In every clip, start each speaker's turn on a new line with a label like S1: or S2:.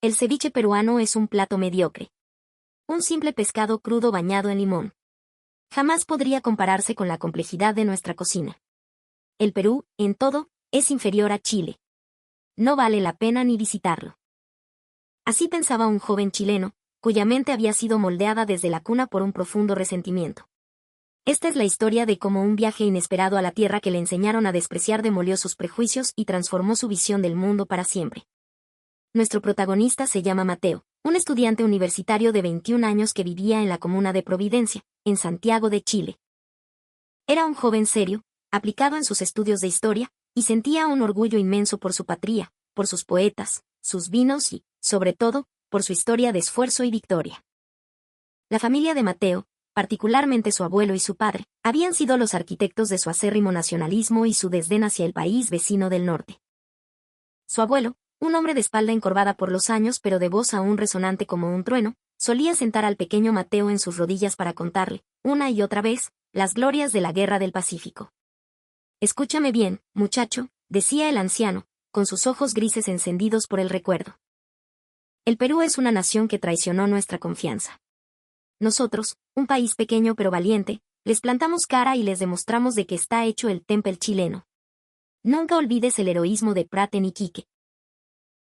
S1: El ceviche peruano es un plato mediocre. Un simple pescado crudo bañado en limón. Jamás podría compararse con la complejidad de nuestra cocina. El Perú, en todo, es inferior a Chile. No vale la pena ni visitarlo. Así pensaba un joven chileno, cuya mente había sido moldeada desde la cuna por un profundo resentimiento. Esta es la historia de cómo un viaje inesperado a la tierra que le enseñaron a despreciar demolió sus prejuicios y transformó su visión del mundo para siempre. Nuestro protagonista se llama Mateo, un estudiante universitario de 21 años que vivía en la comuna de Providencia, en Santiago de Chile. Era un joven serio, aplicado en sus estudios de historia, y sentía un orgullo inmenso por su patria, por sus poetas, sus vinos y, sobre todo, por su historia de esfuerzo y victoria. La familia de Mateo, particularmente su abuelo y su padre, habían sido los arquitectos de su acérrimo nacionalismo y su desdén hacia el país vecino del norte. Su abuelo, un hombre de espalda encorvada por los años pero de voz aún resonante como un trueno, solía sentar al pequeño Mateo en sus rodillas para contarle, una y otra vez, las glorias de la Guerra del Pacífico. «Escúchame bien, muchacho», decía el anciano, con sus ojos grises encendidos por el recuerdo. «El Perú es una nación que traicionó nuestra confianza. Nosotros, un país pequeño pero valiente, les plantamos cara y les demostramos de que está hecho el temple chileno. Nunca olvides el heroísmo de Prat en Iquique.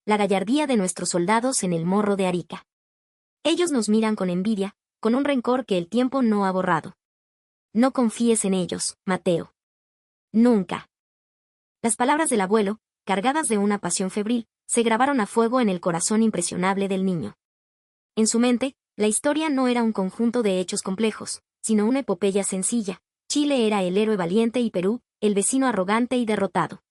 S1: La gallardía de nuestros soldados en el Morro de Arica. Ellos nos miran con envidia, con un rencor que el tiempo no ha borrado. No confíes en ellos, Mateo. Nunca». Las palabras del abuelo, cargadas de una pasión febril, se grabaron a fuego en el corazón impresionable del niño. En su mente, la historia no era un conjunto de hechos complejos, sino una epopeya sencilla. Chile era el héroe valiente y Perú, el vecino arrogante y derrotado.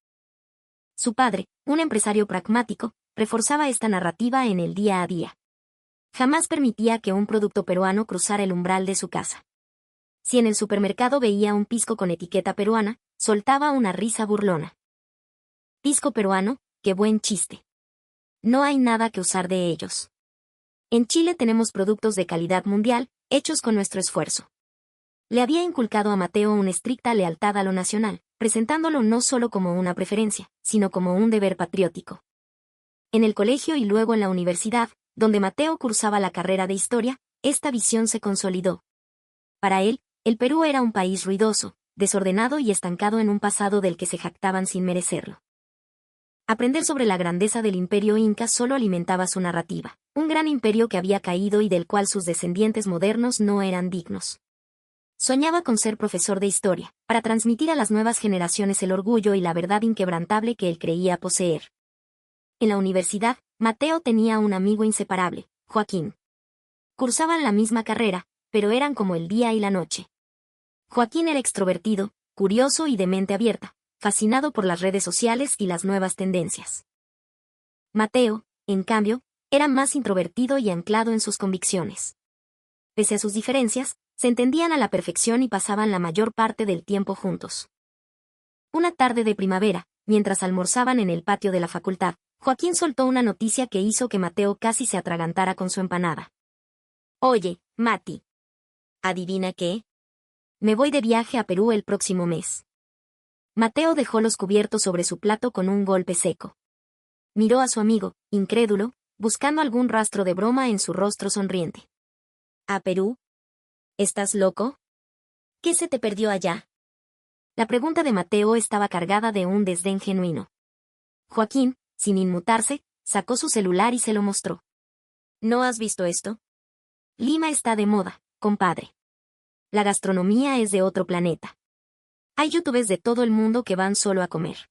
S1: Su padre, un empresario pragmático, reforzaba esta narrativa en el día a día. Jamás permitía que un producto peruano cruzara el umbral de su casa. Si en el supermercado veía un pisco con etiqueta peruana, soltaba una risa burlona. «Pisco peruano, qué buen chiste. No hay nada que usar de ellos. En Chile tenemos productos de calidad mundial, hechos con nuestro esfuerzo». Le había inculcado a Mateo una estricta lealtad a lo nacional, presentándolo no solo como una preferencia, sino como un deber patriótico. En el colegio y luego en la universidad, donde Mateo cursaba la carrera de historia, esta visión se consolidó. Para él, el Perú era un país ruidoso, desordenado y estancado en un pasado del que se jactaban sin merecerlo. Aprender sobre la grandeza del imperio inca solo alimentaba su narrativa, un gran imperio que había caído y del cual sus descendientes modernos no eran dignos. Soñaba con ser profesor de historia, para transmitir a las nuevas generaciones el orgullo y la verdad inquebrantable que él creía poseer. En la universidad, Mateo tenía un amigo inseparable, Joaquín. Cursaban la misma carrera, pero eran como el día y la noche. Joaquín era extrovertido, curioso y de mente abierta, fascinado por las redes sociales y las nuevas tendencias. Mateo, en cambio, era más introvertido y anclado en sus convicciones. Pese a sus diferencias, se entendían a la perfección y pasaban la mayor parte del tiempo juntos. Una tarde de primavera, mientras almorzaban en el patio de la facultad, Joaquín soltó una noticia que hizo que Mateo casi se atragantara con su empanada. «Oye, Mati. ¿Adivina qué? Me voy de viaje a Perú el próximo mes». Mateo dejó los cubiertos sobre su plato con un golpe seco. Miró a su amigo, incrédulo, buscando algún rastro de broma en su rostro sonriente. «¿A Perú? ¿Estás loco? ¿Qué se te perdió allá?». La pregunta de Mateo estaba cargada de un desdén genuino. Joaquín, sin inmutarse, sacó su celular y se lo mostró. «¿No has visto esto? Lima está de moda, compadre. La gastronomía es de otro planeta. Hay youtubers de todo el mundo que van solo a comer».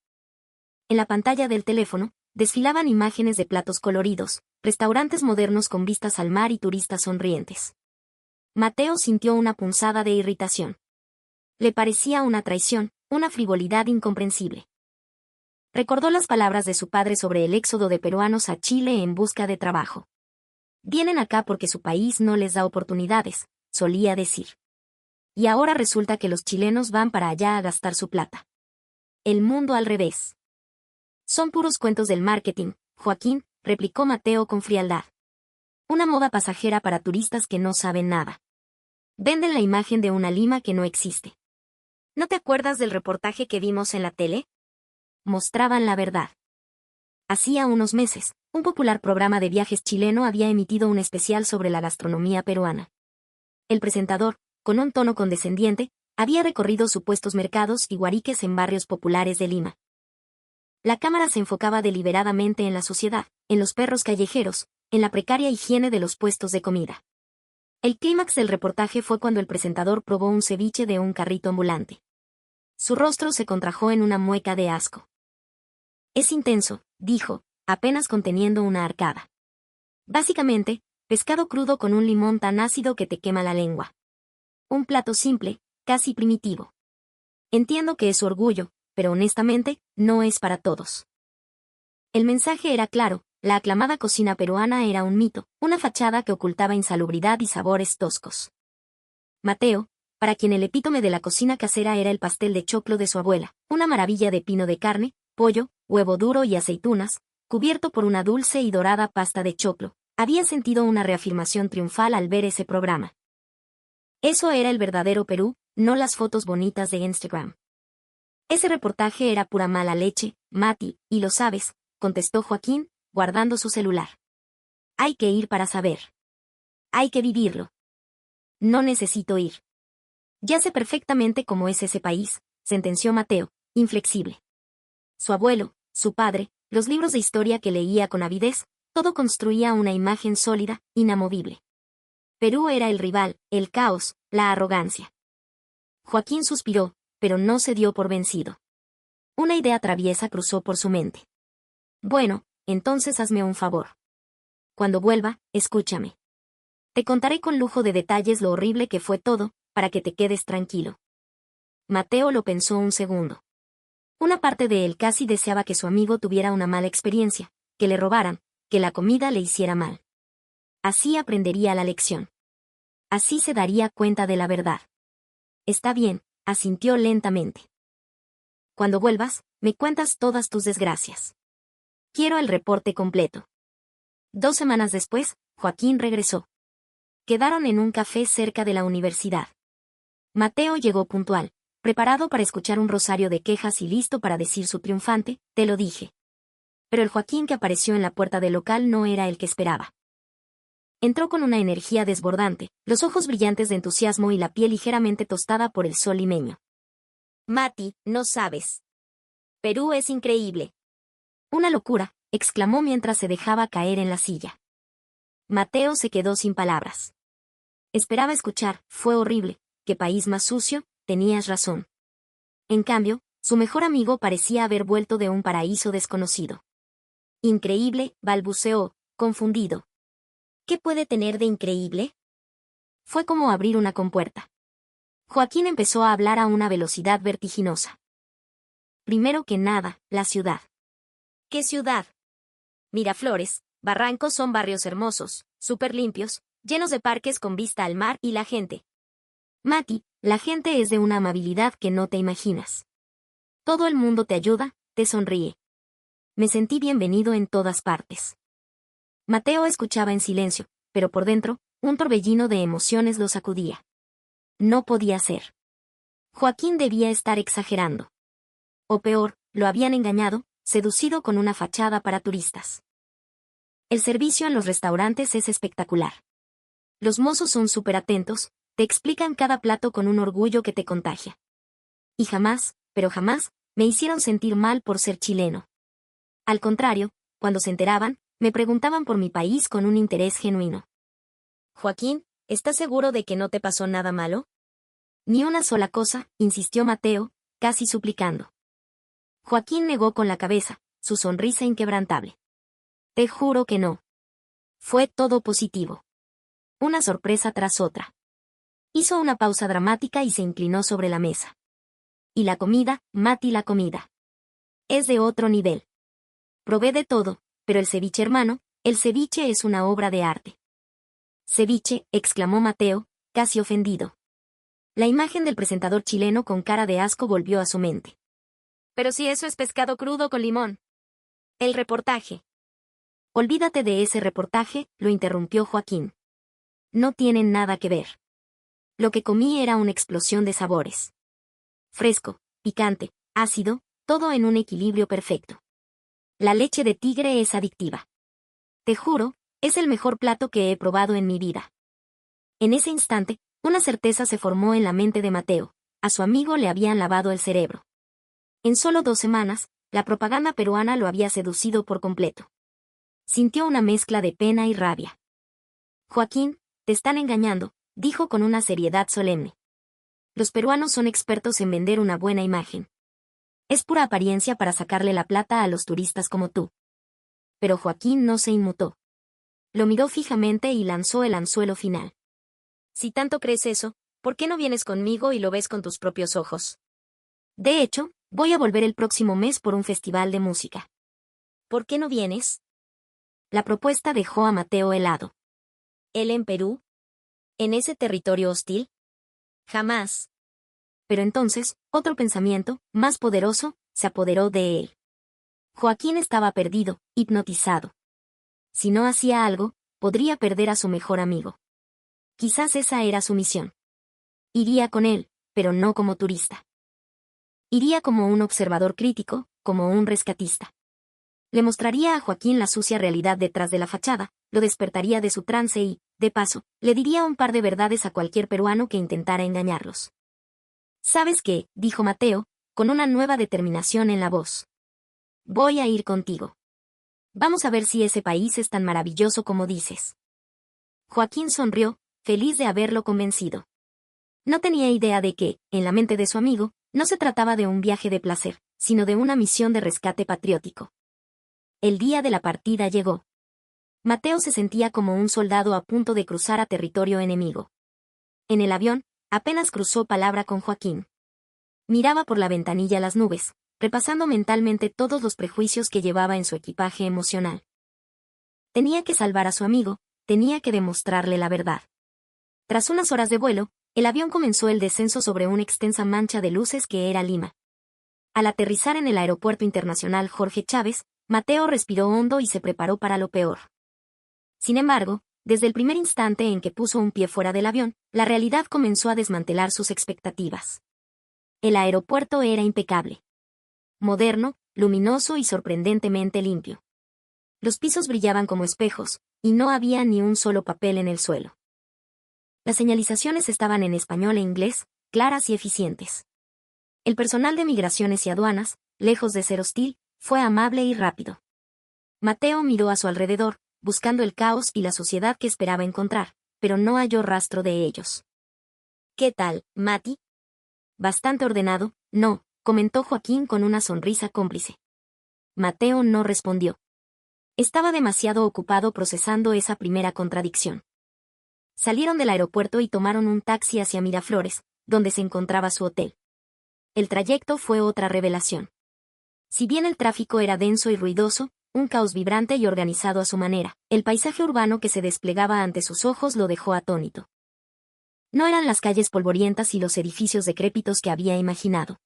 S1: En la pantalla del teléfono, desfilaban imágenes de platos coloridos, restaurantes modernos con vistas al mar y turistas sonrientes. Mateo sintió una punzada de irritación. Le parecía una traición, una frivolidad incomprensible. Recordó las palabras de su padre sobre el éxodo de peruanos a Chile en busca de trabajo. «Vienen acá porque su país no les da oportunidades», solía decir. Y ahora resulta que los chilenos van para allá a gastar su plata. El mundo al revés. «Son puros cuentos del marketing, Joaquín», replicó Mateo con frialdad. «Una moda pasajera para turistas que no saben nada. Venden la imagen de una Lima que no existe. ¿No te acuerdas del reportaje que vimos en la tele? Mostraban la verdad. Hacía unos meses, un popular programa de viajes chileno había emitido un especial sobre la gastronomía peruana. El presentador, con un tono condescendiente, había recorrido supuestos mercados y guariques en barrios populares de Lima. La cámara se enfocaba deliberadamente en la suciedad, en los perros callejeros, en la precaria higiene de los puestos de comida. El clímax del reportaje fue cuando el presentador probó un ceviche de un carrito ambulante. Su rostro se contrajo en una mueca de asco. Es intenso, dijo, apenas conteniendo una arcada. Básicamente, pescado crudo con un limón tan ácido que te quema la lengua. Un plato simple, casi primitivo. Entiendo que es su orgullo, pero honestamente, no es para todos. El mensaje era claro, la aclamada cocina peruana era un mito, una fachada que ocultaba insalubridad y sabores toscos. Mateo, para quien el epítome de la cocina casera era el pastel de choclo de su abuela, una maravilla de pino de carne, pollo, huevo duro y aceitunas, cubierto por una dulce y dorada pasta de choclo, había sentido una reafirmación triunfal al ver ese programa. Eso era el verdadero Perú, no las fotos bonitas de Instagram. Ese reportaje era pura mala leche, Mati, y lo sabes, contestó Joaquín, guardando su celular. Hay que ir para saber. Hay que vivirlo. No necesito ir. Ya sé perfectamente cómo es ese país, sentenció Mateo, inflexible. Su abuelo, su padre, los libros de historia que leía con avidez, todo construía una imagen sólida, inamovible. Perú era el rival, el caos, la arrogancia. Joaquín suspiró, pero no se dio por vencido. Una idea traviesa cruzó por su mente. Bueno, entonces hazme un favor. Cuando vuelva, escúchame. Te contaré con lujo de detalles lo horrible que fue todo, para que te quedes tranquilo. Mateo lo pensó un segundo. Una parte de él casi deseaba que su amigo tuviera una mala experiencia, que le robaran, que la comida le hiciera mal. Así aprendería la lección. Así se daría cuenta de la verdad. Está bien, asintió lentamente. Cuando vuelvas, me cuentas todas tus desgracias. Quiero el reporte completo. 2 semanas después, Joaquín regresó. Quedaron en un café cerca de la universidad. Mateo llegó puntual, preparado para escuchar un rosario de quejas y listo para decir su triunfante, te lo dije. Pero el Joaquín que apareció en la puerta del local no era el que esperaba. Entró con una energía desbordante, los ojos brillantes de entusiasmo y la piel ligeramente tostada por el sol limeño. Mati, no sabes. Perú es increíble. Una locura, exclamó mientras se dejaba caer en la silla. Mateo se quedó sin palabras. Esperaba escuchar, fue horrible, qué país más sucio, tenías razón. En cambio, su mejor amigo parecía haber vuelto de un paraíso desconocido. Increíble, balbuceó, confundido. ¿Qué puede tener de increíble? Fue como abrir una compuerta. Joaquín empezó a hablar a una velocidad vertiginosa. Primero que nada, la ciudad. ¿Qué ciudad? Miraflores, Barrancos son barrios hermosos, súper limpios, llenos de parques con vista al mar y la gente. Mati, la gente es de una amabilidad que no te imaginas. Todo el mundo te ayuda, te sonríe. Me sentí bienvenido en todas partes. Mateo escuchaba en silencio, pero por dentro, un torbellino de emociones lo sacudía. No podía ser. Joaquín debía estar exagerando. O peor, lo habían engañado, seducido con una fachada para turistas. El servicio en los restaurantes es espectacular. Los mozos son súper atentos, te explican cada plato con un orgullo que te contagia. Y jamás, pero jamás, me hicieron sentir mal por ser chileno. Al contrario, cuando se enteraban, me preguntaban por mi país con un interés genuino. Joaquín, ¿estás seguro de que no te pasó nada malo? Ni una sola cosa, insistió Mateo, casi suplicando. Joaquín negó con la cabeza, su sonrisa inquebrantable. Te juro que no. Fue todo positivo. Una sorpresa tras otra. Hizo una pausa dramática y se inclinó sobre la mesa. Y la comida, Mati, la comida. Es de otro nivel. Probé de todo, pero el ceviche hermano, el ceviche es una obra de arte. Ceviche, exclamó Mateo, casi ofendido. La imagen del presentador chileno con cara de asco volvió a su mente. Pero si eso es pescado crudo con limón. El reportaje. Olvídate de ese reportaje, lo interrumpió Joaquín. No tienen nada que ver. Lo que comí era una explosión de sabores. Fresco, picante, ácido, todo en un equilibrio perfecto. La leche de tigre es adictiva. Te juro, es el mejor plato que he probado en mi vida. En ese instante, una certeza se formó en la mente de Mateo. A su amigo le habían lavado el cerebro. En solo 2 semanas, la propaganda peruana lo había seducido por completo. Sintió una mezcla de pena y rabia. Joaquín, te están engañando, dijo con una seriedad solemne. Los peruanos son expertos en vender una buena imagen. Es pura apariencia para sacarle la plata a los turistas como tú. Pero Joaquín no se inmutó. Lo miró fijamente y lanzó el anzuelo final. Si tanto crees eso, ¿por qué no vienes conmigo y lo ves con tus propios ojos? De hecho, voy a volver el próximo mes por un festival de música. ¿Por qué no vienes? La propuesta dejó a Mateo helado. ¿Él en Perú? ¿En ese territorio hostil? Jamás. Pero entonces, otro pensamiento, más poderoso, se apoderó de él. Joaquín estaba perdido, hipnotizado. Si no hacía algo, podría perder a su mejor amigo. Quizás esa era su misión. Iría con él, pero no como turista. Iría como un observador crítico, como un rescatista. Le mostraría a Joaquín la sucia realidad detrás de la fachada, lo despertaría de su trance y, de paso, le diría un par de verdades a cualquier peruano que intentara engañarlos. ¿Sabes qué?, dijo Mateo, con una nueva determinación en la voz. Voy a ir contigo. Vamos a ver si ese país es tan maravilloso como dices. Joaquín sonrió, feliz de haberlo convencido. No tenía idea de que, en la mente de su amigo, no se trataba de un viaje de placer, sino de una misión de rescate patriótico. El día de la partida llegó. Mateo se sentía como un soldado a punto de cruzar a territorio enemigo. En el avión, apenas cruzó palabra con Joaquín. Miraba por la ventanilla las nubes, repasando mentalmente todos los prejuicios que llevaba en su equipaje emocional. Tenía que salvar a su amigo, tenía que demostrarle la verdad. Tras unas horas de vuelo, el avión comenzó el descenso sobre una extensa mancha de luces que era Lima. Al aterrizar en el Aeropuerto Internacional Jorge Chávez, Mateo respiró hondo y se preparó para lo peor. Sin embargo, desde el primer instante en que puso un pie fuera del avión, la realidad comenzó a desmantelar sus expectativas. El aeropuerto era impecable. Moderno, luminoso y sorprendentemente limpio. Los pisos brillaban como espejos, y no había ni un solo papel en el suelo. Las señalizaciones estaban en español e inglés, claras y eficientes. El personal de migraciones y aduanas, lejos de ser hostil, fue amable y rápido. Mateo miró a su alrededor, buscando el caos y la suciedad que esperaba encontrar, pero no halló rastro de ellos. ¿Qué tal, Mati? Bastante ordenado, no, comentó Joaquín con una sonrisa cómplice. Mateo no respondió. Estaba demasiado ocupado procesando esa primera contradicción. Salieron del aeropuerto y tomaron un taxi hacia Miraflores, donde se encontraba su hotel. El trayecto fue otra revelación. Si bien el tráfico era denso y ruidoso, un caos vibrante y organizado a su manera, el paisaje urbano que se desplegaba ante sus ojos lo dejó atónito. No eran las calles polvorientas y los edificios decrépitos que había imaginado.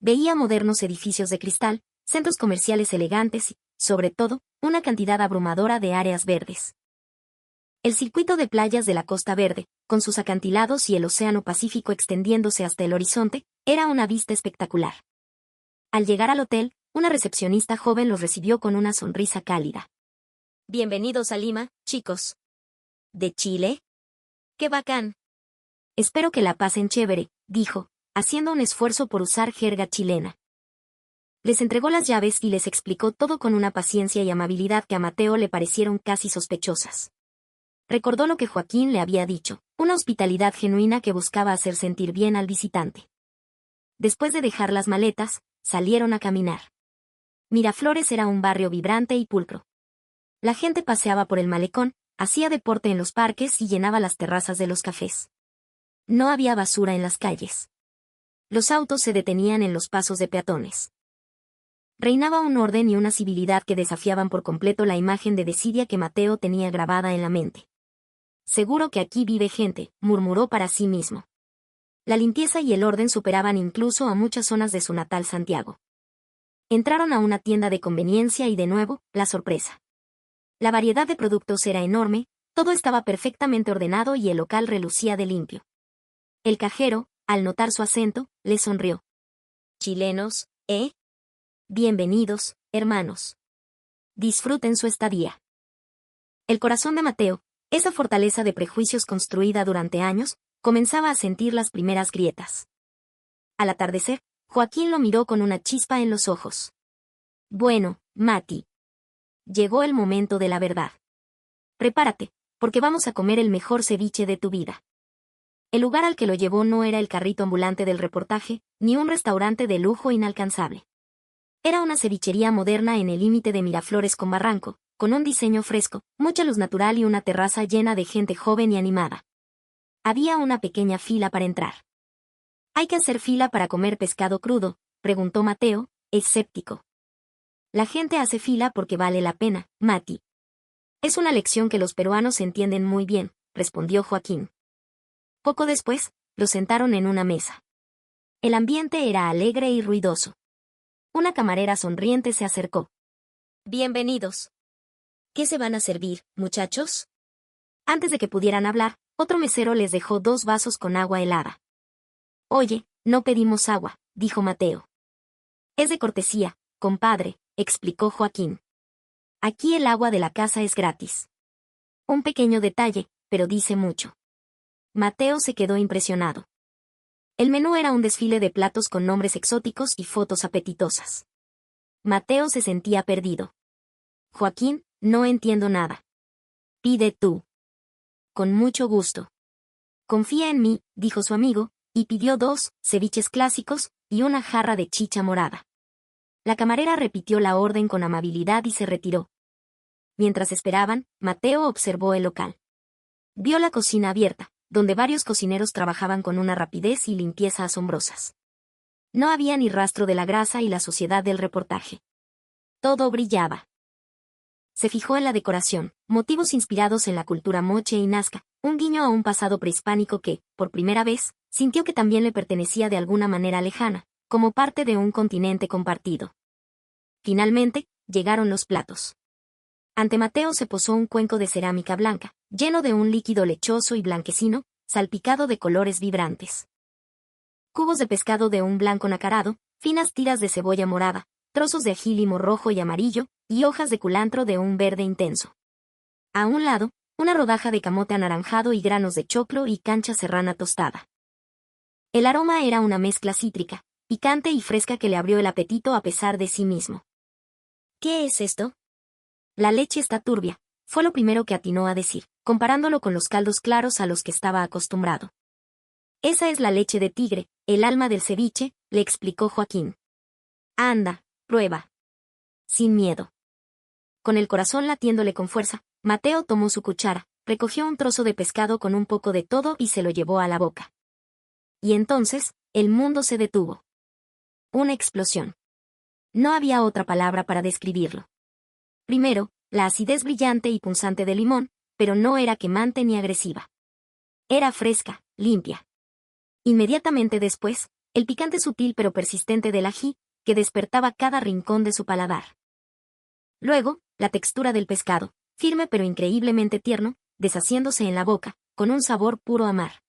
S1: Veía modernos edificios de cristal, centros comerciales elegantes y, sobre todo, una cantidad abrumadora de áreas verdes. El circuito de playas de la Costa Verde, con sus acantilados y el océano Pacífico extendiéndose hasta el horizonte, era una vista espectacular. Al llegar al hotel, una recepcionista joven los recibió con una sonrisa cálida. Bienvenidos a Lima, chicos. ¿De Chile? ¡Qué bacán! Espero que la pasen chévere, dijo, haciendo un esfuerzo por usar jerga chilena. Les entregó las llaves y les explicó todo con una paciencia y amabilidad que a Mateo le parecieron casi sospechosas. Recordó lo que Joaquín le había dicho, una hospitalidad genuina que buscaba hacer sentir bien al visitante. Después de dejar las maletas, salieron a caminar. Miraflores era un barrio vibrante y pulcro. La gente paseaba por el malecón, hacía deporte en los parques y llenaba las terrazas de los cafés. No había basura en las calles. Los autos se detenían en los pasos de peatones. Reinaba un orden y una civilidad que desafiaban por completo la imagen de desidia que Mateo tenía grabada en la mente. Seguro que aquí vive gente, murmuró para sí mismo. La limpieza y el orden superaban incluso a muchas zonas de su natal Santiago. Entraron a una tienda de conveniencia y de nuevo, la sorpresa. La variedad de productos era enorme, todo estaba perfectamente ordenado y el local relucía de limpio. El cajero, al notar su acento, le sonrió. Chilenos, ¿eh? Bienvenidos, hermanos. Disfruten su estadía. El corazón de Mateo, esa fortaleza de prejuicios construida durante años, comenzaba a sentir las primeras grietas. Al atardecer, Joaquín lo miró con una chispa en los ojos. Bueno, Mati. Llegó el momento de la verdad. Prepárate, porque vamos a comer el mejor ceviche de tu vida. El lugar al que lo llevó no era el carrito ambulante del reportaje, ni un restaurante de lujo inalcanzable. Era una cevichería moderna en el límite de Miraflores con Barranco, con un diseño fresco, mucha luz natural y una terraza llena de gente joven y animada. Había una pequeña fila para entrar. ¿Hay que hacer fila para comer pescado crudo?, preguntó Mateo, escéptico. La gente hace fila porque vale la pena, Mati. Es una lección que los peruanos entienden muy bien, respondió Joaquín. Poco después, lo sentaron en una mesa. El ambiente era alegre y ruidoso. Una camarera sonriente se acercó. Bienvenidos. ¿Qué se van a servir, muchachos? Antes de que pudieran hablar, otro mesero les dejó 2 vasos con agua helada. Oye, no pedimos agua, dijo Mateo. Es de cortesía, compadre, explicó Joaquín. Aquí el agua de la casa es gratis. Un pequeño detalle, pero dice mucho. Mateo se quedó impresionado. El menú era un desfile de platos con nombres exóticos y fotos apetitosas. Mateo se sentía perdido. Joaquín, no entiendo nada. Pide tú. Con mucho gusto. Confía en mí, dijo su amigo, y pidió 2 ceviches clásicos y una jarra de chicha morada. La camarera repitió la orden con amabilidad y se retiró. Mientras esperaban, Mateo observó el local. Vio la cocina abierta, donde varios cocineros trabajaban con una rapidez y limpieza asombrosas. No había ni rastro de la grasa y la suciedad del reportaje. Todo brillaba. Se fijó en la decoración, motivos inspirados en la cultura moche y nazca, un guiño a un pasado prehispánico que, por primera vez, sintió que también le pertenecía de alguna manera lejana, como parte de un continente compartido. Finalmente, llegaron los platos. Ante Mateo se posó un cuenco de cerámica blanca, lleno de un líquido lechoso y blanquecino, salpicado de colores vibrantes. Cubos de pescado de un blanco nacarado, finas tiras de cebolla morada, trozos de ají limo rojo y amarillo, y hojas de culantro de un verde intenso. A un lado, una rodaja de camote anaranjado y granos de choclo y cancha serrana tostada. El aroma era una mezcla cítrica, picante y fresca que le abrió el apetito a pesar de sí mismo. ¿Qué es esto? La leche está turbia, fue lo primero que atinó a decir, comparándolo con los caldos claros a los que estaba acostumbrado. Esa es la leche de tigre, el alma del ceviche, le explicó Joaquín. Anda, prueba. Sin miedo. Con el corazón latiéndole con fuerza, Mateo tomó su cuchara, recogió un trozo de pescado con un poco de todo y se lo llevó a la boca. Y entonces, el mundo se detuvo. Una explosión. No había otra palabra para describirlo. Primero, la acidez brillante y punzante del limón, pero no era quemante ni agresiva. Era fresca, limpia. Inmediatamente después, el picante sutil pero persistente del ají, que despertaba cada rincón de su paladar. Luego, la textura del pescado, firme pero increíblemente tierno, deshaciéndose en la boca, con un sabor puro a mar.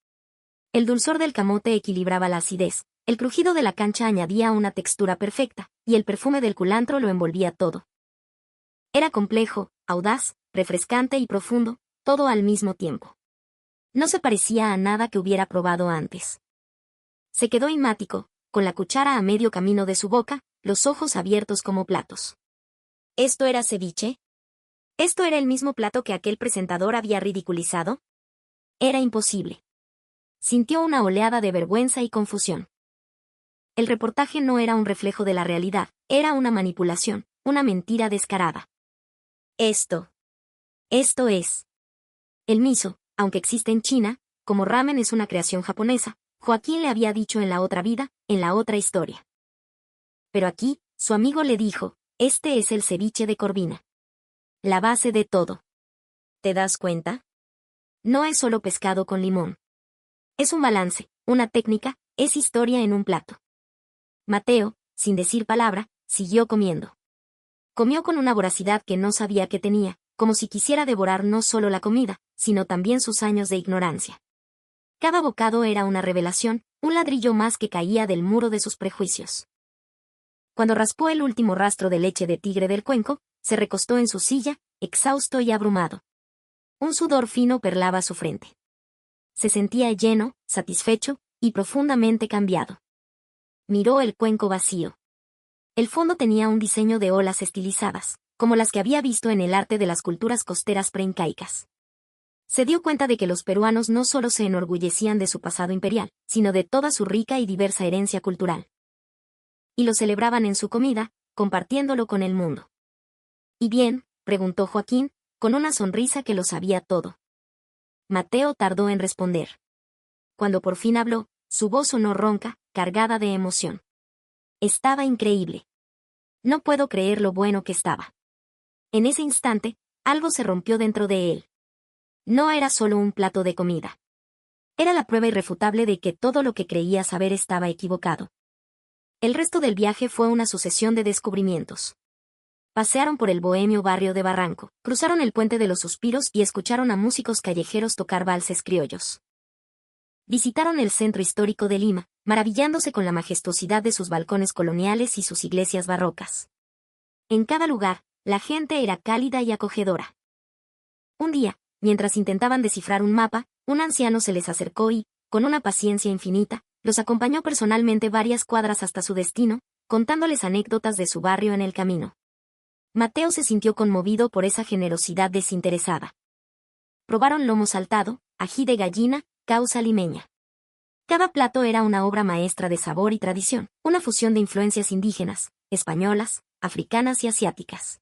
S1: El dulzor del camote equilibraba la acidez, el crujido de la cancha añadía una textura perfecta, y el perfume del culantro lo envolvía todo. Era complejo, audaz, refrescante y profundo, todo al mismo tiempo. No se parecía a nada que hubiera probado antes. Se quedó inmático, con la cuchara a medio camino de su boca, los ojos abiertos como platos. ¿Esto era ceviche? ¿Esto era el mismo plato que aquel presentador había ridiculizado? Era imposible. Sintió una oleada de vergüenza y confusión. El reportaje no era un reflejo de la realidad, era una manipulación, una mentira descarada. Esto es. El miso, aunque existe en China, como ramen es una creación japonesa, Joaquín le había dicho en la otra vida, en la otra historia. Pero aquí, su amigo le dijo, este es el ceviche de Corvina. La base de todo. ¿Te das cuenta? No es solo pescado con limón. Es un balance, una técnica, es historia en un plato. Mateo, sin decir palabra, siguió comiendo. Comió con una voracidad que no sabía que tenía, como si quisiera devorar no solo la comida, sino también sus años de ignorancia. Cada bocado era una revelación, un ladrillo más que caía del muro de sus prejuicios. Cuando raspó el último rastro de leche de tigre del cuenco, se recostó en su silla, exhausto y abrumado. Un sudor fino perlaba su frente. Se sentía lleno, satisfecho y profundamente cambiado. Miró el cuenco vacío. El fondo tenía un diseño de olas estilizadas, como las que había visto en el arte de las culturas costeras preincaicas. Se dio cuenta de que los peruanos no solo se enorgullecían de su pasado imperial, sino de toda su rica y diversa herencia cultural. Y lo celebraban en su comida, compartiéndolo con el mundo. ¿Y bien?, preguntó Joaquín, con una sonrisa que lo sabía todo. Mateo tardó en responder. Cuando por fin habló, su voz sonó ronca, cargada de emoción. Estaba increíble. No puedo creer lo bueno que estaba. En ese instante, algo se rompió dentro de él. No era solo un plato de comida. Era la prueba irrefutable de que todo lo que creía saber estaba equivocado. El resto del viaje fue una sucesión de descubrimientos. Pasearon por el bohemio barrio de Barranco, cruzaron el puente de los Suspiros y escucharon a músicos callejeros tocar valses criollos. Visitaron el centro histórico de Lima, maravillándose con la majestuosidad de sus balcones coloniales y sus iglesias barrocas. En cada lugar, la gente era cálida y acogedora. Un día, mientras intentaban descifrar un mapa, un anciano se les acercó y, con una paciencia infinita, los acompañó personalmente varias cuadras hasta su destino, contándoles anécdotas de su barrio en el camino. Mateo se sintió conmovido por esa generosidad desinteresada. Probaron lomo saltado, ají de gallina, causa limeña. Cada plato era una obra maestra de sabor y tradición, una fusión de influencias indígenas, españolas, africanas y asiáticas.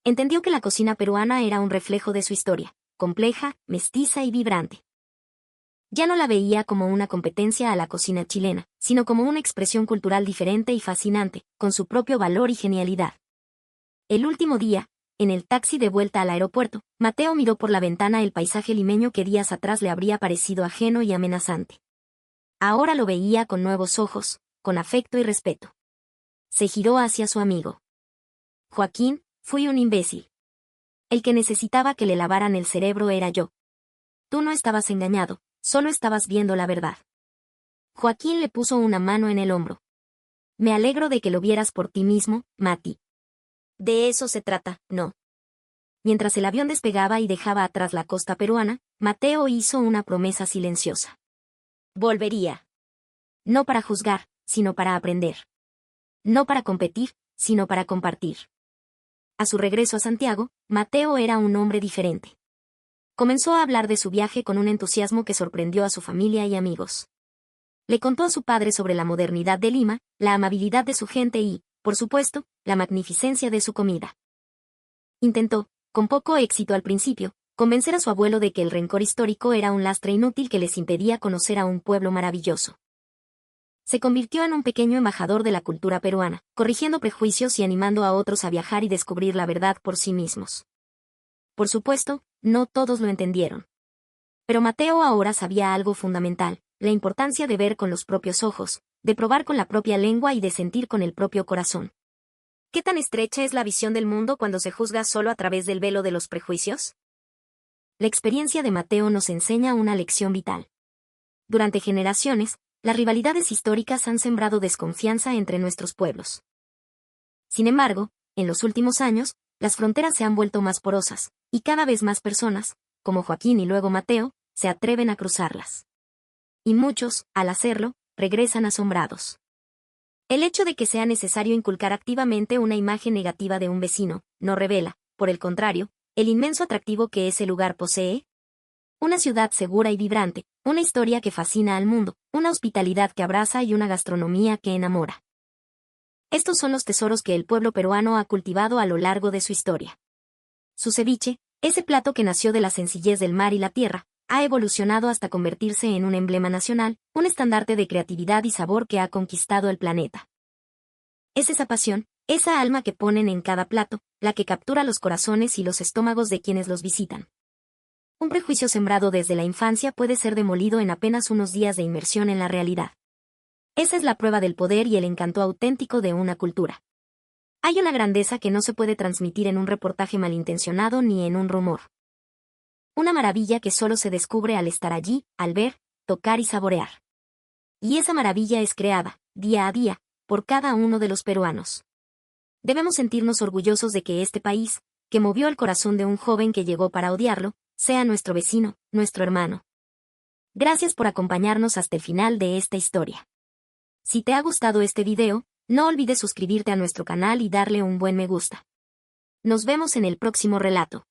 S1: Entendió que la cocina peruana era un reflejo de su historia, compleja, mestiza y vibrante. Ya no la veía como una competencia a la cocina chilena, sino como una expresión cultural diferente y fascinante, con su propio valor y genialidad. El último día, en el taxi de vuelta al aeropuerto, Mateo miró por la ventana el paisaje limeño que días atrás le habría parecido ajeno y amenazante. Ahora lo veía con nuevos ojos, con afecto y respeto. Se giró hacia su amigo. Joaquín, fui un imbécil. El que necesitaba que le lavaran el cerebro era yo. Tú no estabas engañado, solo estabas viendo la verdad. Joaquín le puso una mano en el hombro. Me alegro de que lo vieras por ti mismo, Mati. De eso se trata, ¿no? Mientras el avión despegaba y dejaba atrás la costa peruana, Mateo hizo una promesa silenciosa. Volvería. No para juzgar, sino para aprender. No para competir, sino para compartir. A su regreso a Santiago, Mateo era un hombre diferente. Comenzó a hablar de su viaje con un entusiasmo que sorprendió a su familia y amigos. Le contó a su padre sobre la modernidad de Lima, la amabilidad de su gente y, por supuesto, la magnificencia de su comida. Intentó, con poco éxito al principio, convencer a su abuelo de que el rencor histórico era un lastre inútil que les impedía conocer a un pueblo maravilloso. Se convirtió en un pequeño embajador de la cultura peruana, corrigiendo prejuicios y animando a otros a viajar y descubrir la verdad por sí mismos. Por supuesto, no todos lo entendieron. Pero Mateo ahora sabía algo fundamental, la importancia de ver con los propios ojos, de probar con la propia lengua y de sentir con el propio corazón. ¿Qué tan estrecha es la visión del mundo cuando se juzga solo a través del velo de los prejuicios? La experiencia de Mateo nos enseña una lección vital. Durante generaciones, las rivalidades históricas han sembrado desconfianza entre nuestros pueblos. Sin embargo, en los últimos años, las fronteras se han vuelto más porosas, y cada vez más personas, como Joaquín y luego Mateo, se atreven a cruzarlas. Y muchos, al hacerlo, regresan asombrados. El hecho de que sea necesario inculcar activamente una imagen negativa de un vecino, no revela, por el contrario, el inmenso atractivo que ese lugar posee. Una ciudad segura y vibrante, una historia que fascina al mundo, una hospitalidad que abraza y una gastronomía que enamora. Estos son los tesoros que el pueblo peruano ha cultivado a lo largo de su historia. Su ceviche, ese plato que nació de la sencillez del mar y la tierra, ha evolucionado hasta convertirse en un emblema nacional, un estandarte de creatividad y sabor que ha conquistado el planeta. Es esa pasión, esa alma que ponen en cada plato, la que captura los corazones y los estómagos de quienes los visitan. Un prejuicio sembrado desde la infancia puede ser demolido en apenas unos días de inmersión en la realidad. Esa es la prueba del poder y el encanto auténtico de una cultura. Hay una grandeza que no se puede transmitir en un reportaje malintencionado ni en un rumor. Una maravilla que solo se descubre al estar allí, al ver, tocar y saborear. Y esa maravilla es creada, día a día, por cada uno de los peruanos. Debemos sentirnos orgullosos de que este país, que movió el corazón de un joven que llegó para odiarlo, sea nuestro vecino, nuestro hermano. Gracias por acompañarnos hasta el final de esta historia. Si te ha gustado este video, no olvides suscribirte a nuestro canal y darle un buen me gusta. Nos vemos en el próximo relato.